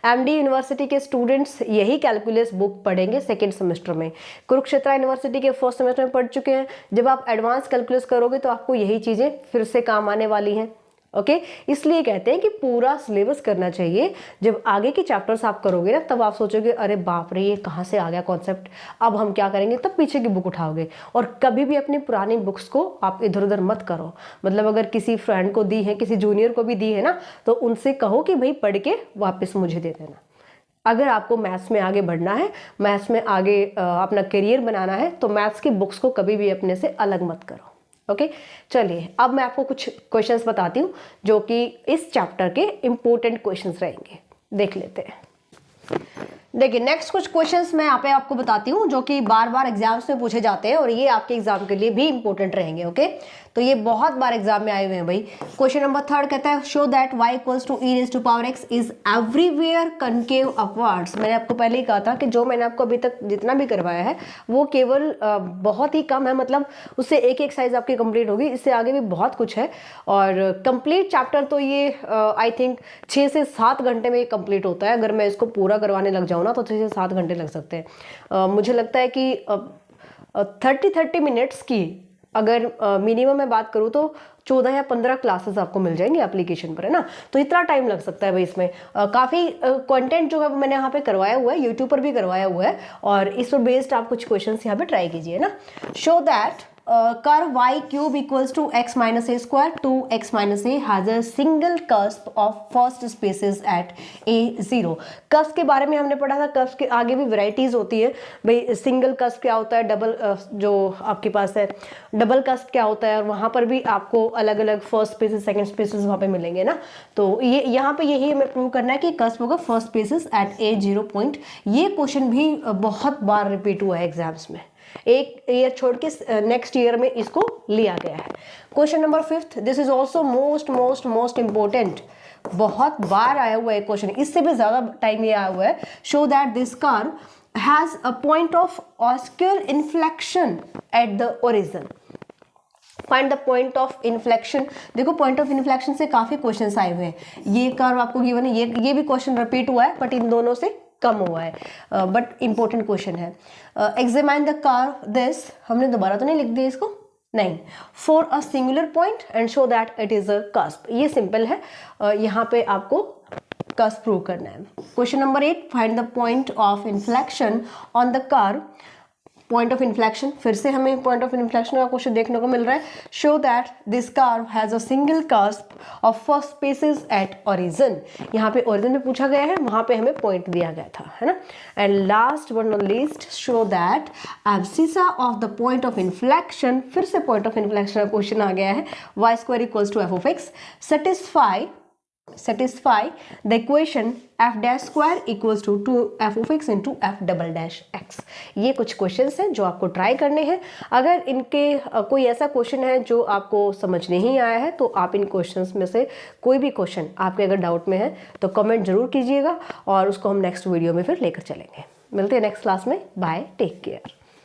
एमडी यूनिवर्सिटी के स्टूडेंट्स यही कैलकुलस बुक पढ़ेंगे सेकेंड सेमेस्टर में। कुरुक्षेत्र यूनिवर्सिटी के फर्स्ट सेमेस्टर में पढ़ चुके हैं। जब आप एडवांस कैलकुलस करोगे तो आपको यही चीज़ें फिर से काम आने वाली हैं, ओके। इसलिए कहते हैं कि पूरा सिलेबस करना चाहिए। जब आगे के चैप्टर्स आप करोगे ना, तब आप सोचोगे अरे बाप रे ये कहाँ से आ गया कॉन्सेप्ट, अब हम क्या करेंगे, तब पीछे की बुक उठाओगे। और कभी भी अपनी पुरानी बुक्स को आप इधर उधर मत करो। मतलब अगर किसी फ्रेंड को दी है, किसी जूनियर को भी दी है ना, तो उनसे कहो कि भाई पढ़ के वापस मुझे दे देना। अगर आपको मैथ्स में आगे बढ़ना है, मैथ्स में आगे अपना करियर बनाना है, तो मैथ्स की बुक्स को कभी भी अपने से अलग मत करो, ओके। चलिए अब मैं आपको कुछ क्वेश्चंस बताती हूँ जो कि इस चैप्टर के इम्पोर्टेंट क्वेश्चंस रहेंगे, देख लेते हैं। देखिए नेक्स्ट कुछ क्वेश्चंस मैं यहाँ पे आपको बताती हूँ जो कि बार बार एग्जाम्स में पूछे जाते हैं, और ये आपके एग्जाम के लिए भी इंपॉर्टेंट रहेंगे, ओके। तो ये बहुत बार एग्जाम में आए हुए हैं भाई। क्वेश्चन नंबर 3 कहता है show that y equals to e⁻x is everywhere concave upwards. मैंने आपको पहले ही कहा था कि जो मैंने आपको अभी तक जितना भी करवाया है वो केवल बहुत ही कम है, मतलब उससे एक एक्सरसाइज आपकी कंप्लीट होगी। इससे आगे भी बहुत कुछ है, और कंप्लीट चैप्टर तो ये आई थिंक 6 से 7 घंटे में कंप्लीट होता है। अगर मैं इसको पूरा करवाने लग जाऊँ ना तो 6 से 7 घंटे लग सकते हैं। मुझे लगता है कि 30 मिनट्स की अगर मिनिमम मैं बात करूँ तो 14 या 15 क्लासेस आपको मिल जाएंगे एप्लीकेशन पर, है ना। तो इतना टाइम लग सकता है भाई इसमें। काफ़ी कंटेंट जो है वो मैंने यहाँ पे करवाया हुआ है, यूट्यूब पर भी करवाया हुआ है, और इस पर बेस्ड आप कुछ क्वेश्चंस यहाँ पे ट्राई कीजिए ना। Show that curve y cube equals to x minus a square 2x minus a has a single cusp of first spaces at a0। cusp के बारे में हमने पढ़ा था, cusp के आगे भी वैरायटीज होती है भाई। सिंगल cusp क्या होता है, डबल जो आपके पास है डबल cusp क्या होता है, और वहाँ पर भी आपको अलग अलग फर्स्ट स्पेसेस सेकंड स्पेसेस वहाँ पे मिलेंगे ना। तो ये यहाँ पे यही हमें प्रूव करना है कि cusp होगा first spaces at a0 point. ये क्वेश्चन भी बहुत बार रिपीट हुआ है एग्जाम्स में, एक ईयर छोड़ के नेक्स्ट ईयर में इसको लिया गया है। Question number 5, this is also most important, बहुत बार आया हुआ है क्वेश्चन, इससे भी ज्यादा टाइम ये आया हुआ है। Show that this curve has a point of oscule inflection at the origin. Find the point of inflection. देखो पॉइंट ऑफ इन्फ्लेक्शन से काफी क्वेश्चंस आए हुए हैं। ये कर्व आपको गिवन है, ये भी क्वेश्चन रिपीट हुआ है, बट इन दोनों से कम हुआ है, बट इंपॉर्टेंट क्वेश्चन है। एग्जामिन द कर्व दिस, हमने दोबारा तो नहीं लिख दिया इसको, नहीं, for a singular point and show that it is a cusp. ये सिंपल है, यहाँ पे आपको कस्प प्रूव करना है। Question number 8, find the point of inflection on the curve. Point of inflection, फिर से हमें पॉइंट ऑफ इन्फ्लेक्शन का क्वेश्चन देखने को मिल रहा है। Show that this curve has a single cusp of first spaces at origin. यहाँ पे ओरिजिन में पूछा गया है, वहां पे हमें पॉइंट दिया गया था, है ना। And last but not least, show that abscissa of the point of inflection, फिर से पॉइंट ऑफ इन्फ्लेक्शन का क्वेश्चन आ गया है। y square equals to f(x) satisfy the equation f dash square equals to 2f(x) into f double dash x। ये कुछ क्वेश्चंस हैं जो आपको ट्राई करने हैं। अगर इनके कोई ऐसा क्वेश्चन है जो आपको समझ नहीं आया है तो आप इन क्वेश्चंस में से कोई भी क्वेश्चन आपके अगर डाउट में है तो कमेंट जरूर कीजिएगा, और उसको हम नेक्स्ट वीडियो में फिर लेकर चलेंगे। मिलते हैं नेक्स्ट क्लास में। Bye, take care.